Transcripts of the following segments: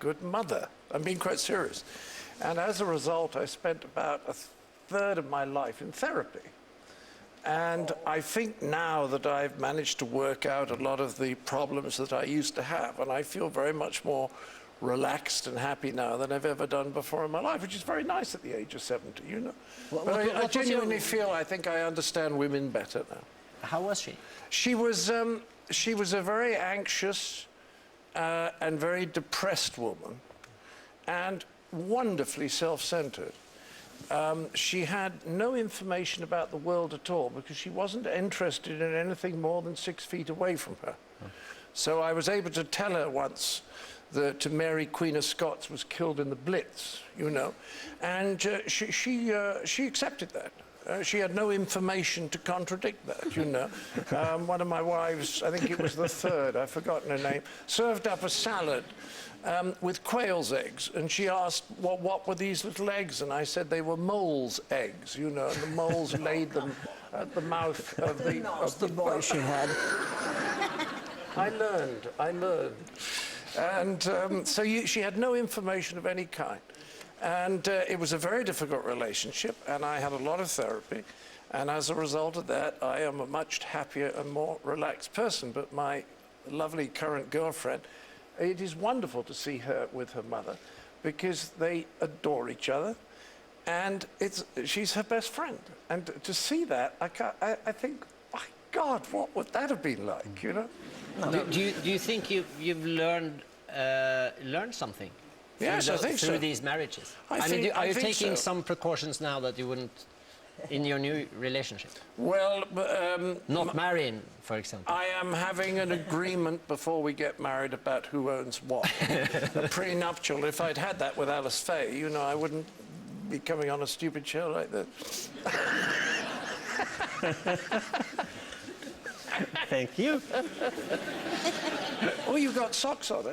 good mother. I'm being quite serious. And as a result, I spent about a third of my life in therapy. And I think now that I've managed to work out a lot of the problems that I used to have, and I feel very much more relaxed and happy now than I've ever done before in my life, which is very nice at the age of 70, you know. But I genuinely feel I think I understand women better now. How was she? She was a very anxious and very depressed woman, and wonderfully self-centered. She had no information about the world at all because she wasn't interested in anything more than 6 feet away from her. So I was able to tell her once that Mary, Queen of Scots, was killed in the Blitz, you know, and she accepted that. She had no information to contradict that, you know. One of my wives, I think it was the third, I've forgotten her name, served up a salad with quail's eggs, and she asked, well, what were these little eggs? And I said they were moles' eggs, you know, and the moles laid them at the mouth of the boy she had. I learned. And so she had no information of any kind. And it was a very difficult relationship, and I had a lot of therapy. And as a result of that, I am a much happier and more relaxed person. But my lovely current girlfriend, it is wonderful to see her with her mother because they adore each other, and she's her best friend. And to see that, I think, my God, what would that have been like, you know? No. Do you think you've learned something? Yes, I think so. Through these marriages? Are you taking some precautions now that you wouldn't in your new relationship? Well, not marrying, for example. I am having an agreement before we get married about who owns what. A prenuptial. If I'd had that with Alice Faye, you know, I wouldn't be coming on a stupid show like this. Thank you. Oh, you've got socks on.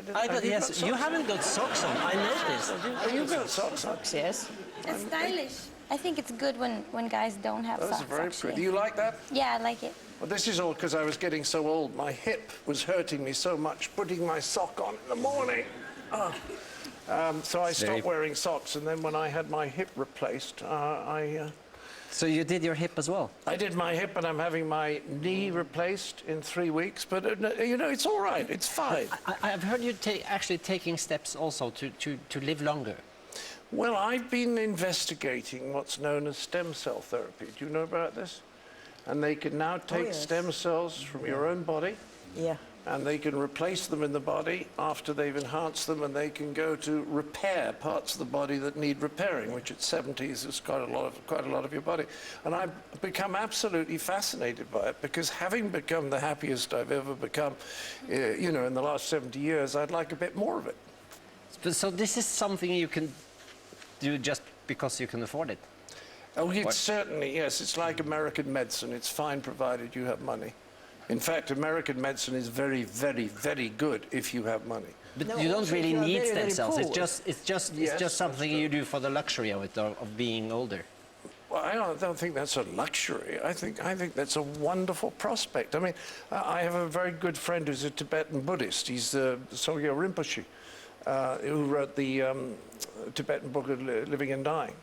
Yes, you haven't got socks on. I noticed. Oh, you've got socks on. Yes. It's stylish. I think it's good when guys don't have socks. That's very pretty. Do you like that? Yeah, I like it. Well, this is all because I was getting so old. My hip was hurting me so much putting my sock on in the morning. Oh. So I stopped wearing socks, and then when I had my hip replaced, So you did your hip as well? I did my hip, and I'm having my knee replaced in 3 weeks. But, you know, it's all right. It's fine. I've heard you actually taking steps also to live longer. Well, I've been investigating what's known as stem cell therapy. Do you know about this? And they can now take stem cells from your own body. Yeah. And they can replace them in the body after they've enhanced them, and they can go to repair parts of the body that need repairing, which at 70s is quite a lot of your body. And I've become absolutely fascinated by it because having become the happiest I've ever become, you know, in the last 70 years, I'd like a bit more of it. So this is something you can do just because you can afford it? Oh, it's certainly, yes. It's like American medicine. It's fine provided you have money. In fact, American medicine is very, very, very good if you have money. But no, you don't really need stem cells. It's just something you do for the luxury of it, of being older. Well, I don't think that's a luxury. I think that's a wonderful prospect. I mean, I have a very good friend who's a Tibetan Buddhist. He's Sogyal Rinpoche, who wrote the Tibetan book of Living and Dying.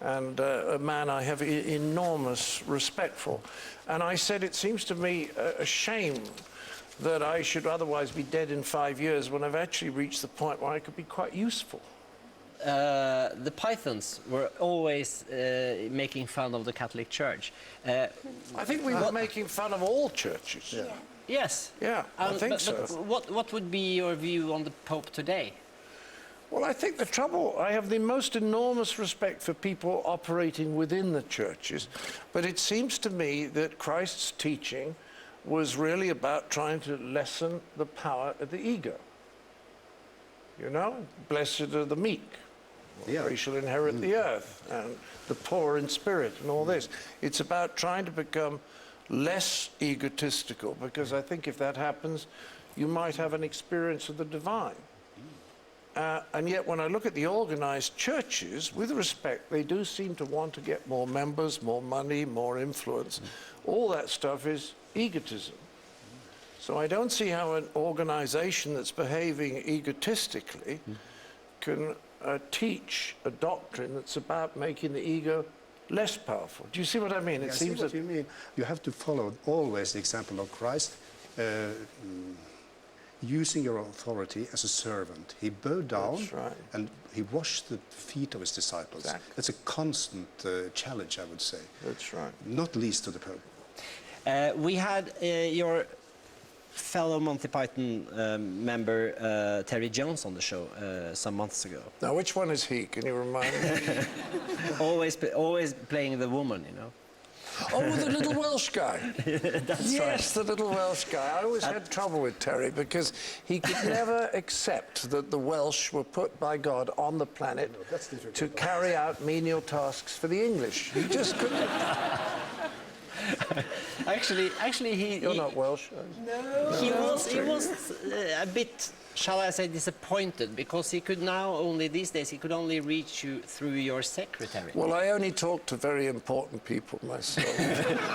And a man I have enormous respect for. And I said, it seems to me a shame that I should otherwise be dead in 5 years when I've actually reached the point where I could be quite useful. The Pythons were always making fun of the Catholic Church. I think we were making fun of all churches. Yeah. Yes. Yeah, I think so. But what would be your view on the Pope today? Well, I think the trouble, I have the most enormous respect for people operating within the churches, but it seems to me that Christ's teaching was really about trying to lessen the power of the ego. You know, blessed are the meek, they shall inherit the earth, and the poor in spirit, and all this. It's about trying to become less egotistical, because I think if that happens, you might have an experience of the divine. And yet, when I look at the organized churches, with respect, they do seem to want to get more members, more money, more influence. All that stuff is egotism. So I don't see how an organization that's behaving egotistically can teach a doctrine that's about making the ego less powerful. Do you see what I mean? It seems what you mean. You have to follow always the example of Christ, using your authority as a servant. He bowed down and he washed the feet of his disciples. Exactly. That's a constant challenge, I would say. That's right. Not least to the Pope. We had your fellow Monty Python member Terry Jones on the show some months ago. Now, which one is he? Can you remind me? always playing the woman, you know. Oh, the little Welsh guy. That's yes, right. the little Welsh guy. I always had trouble with Terry because he could never accept that the Welsh were put by God on the planet to carry out menial tasks for the English. He just couldn't. Actually, You're not Welsh. No. He was a bit, shall I say, disappointed because he could now only these days he could only reach you through your secretary. Well, I only talk to very important people myself.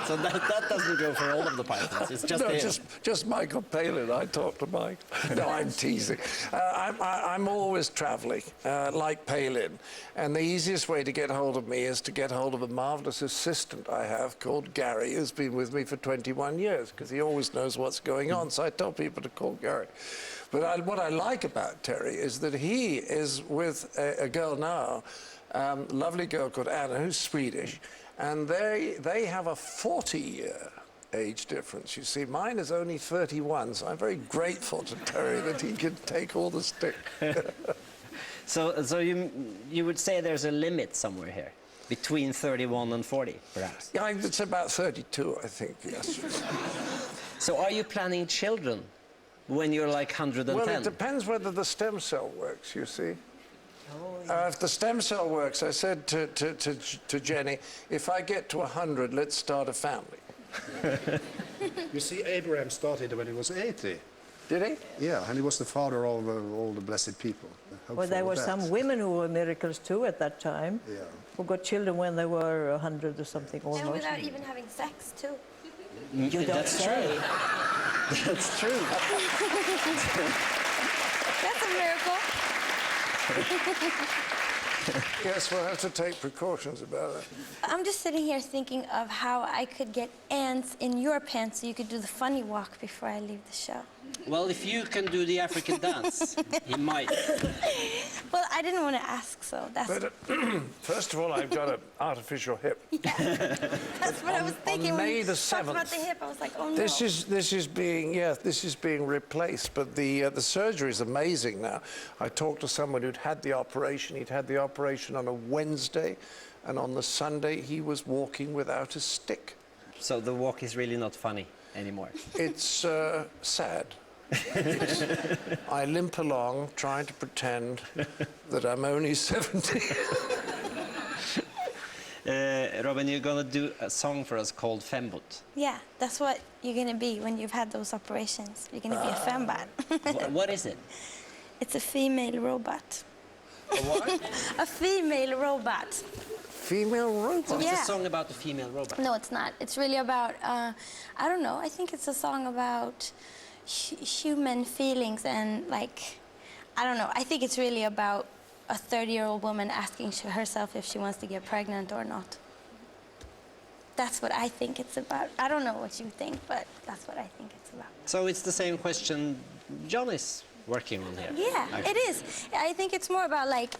So that doesn't go for all of the Pythons. It's just no, just Michael Palin. I talk to Mike. No, I'm teasing. I'm always travelling, like Palin, and the easiest way to get hold of me is to get hold of a marvellous assistant I have called Gary, who's been with me for 21 years because he always knows what's going on. So I tell people to call Gary. But what I like about Terry is that he is with a girl now, lovely girl called Anna, who's Swedish, and they have a 40-year age difference. You see, mine is only 31, so I'm very grateful to Terry that he can take all the stick. So you would say there's a limit somewhere here, between 31 and 40, perhaps? Yeah, it's about 32, I think, yes. So are you planning children when you're like 110? Well, it depends whether the stem cell works, you see. If the stem cell works, I said to Jenny, if I get to 100, let's start a family. You see, Abraham started when he was 80. Did he? Yeah, and he was the father of all the blessed people. Well, there were some women who were miracles too at that time, who got children when they were 100 or something almost. And without even having sex too. You don't That's say. true. That's true. That's a miracle. Yes, we'll have to take precautions about it. I'm just sitting here thinking of how I could get ants in your pants so you could do the funny walk before I leave the show. Well, if you can do the African dance, he might. Well, I didn't want to ask, so that's... But first of all, I've got an artificial hip. That's what I was thinking. On when May you the talked 7th. about the hip, I was like, oh no. This is being replaced, but the surgery is amazing now. I talked to someone who'd had the operation. He'd had the operation on a Wednesday, and on the Sunday he was walking without a stick. So the walk is really not funny anymore. It's sad. I limp along trying to pretend that I'm only 70. Robin, you're going to do a song for us called Fembot. Yeah, that's what you're going to be when you've had those operations. You're going to be a fembot. What is it? It's a female robot. A what? A female robot. Female robot? What's Yeah. the song about the female robot? No, it's not. It's really about, I don't know, I think it's a song about human feelings and, like, I don't know. I think it's really about a 30-year-old woman asking herself if she wants to get pregnant or not. That's what I think it's about. I don't know what you think, but that's what I think it's about. So it's the same question John is working on here. Yeah, actually. it is. I think it's more about, like,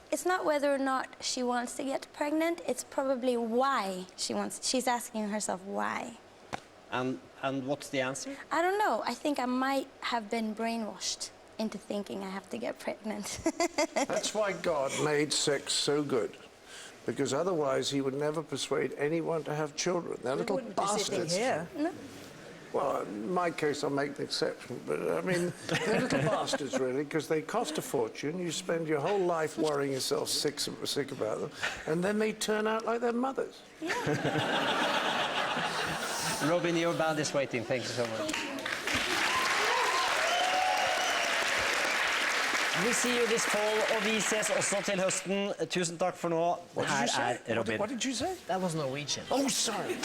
it's not whether or not she wants to get pregnant, it's probably why she's asking herself why. And what's the answer? I don't know. I think I might have been brainwashed into thinking I have to get pregnant. That's why God made sex so good, because otherwise he would never persuade anyone to have children. They're little bastards. Here. No? Well, in my case, I'll make the exception, but I mean, they're little bastards, really, because they cost a fortune. You spend your whole life worrying yourself sick about them, and then they turn out like their mothers. Yeah. Robin, your band is waiting. Thank you so much. Vi sier jo this fall, og vi ses også til høsten. Tusen takk for nå. What did you say? Robin. What did you say? That was Norwegian. Oh, sorry.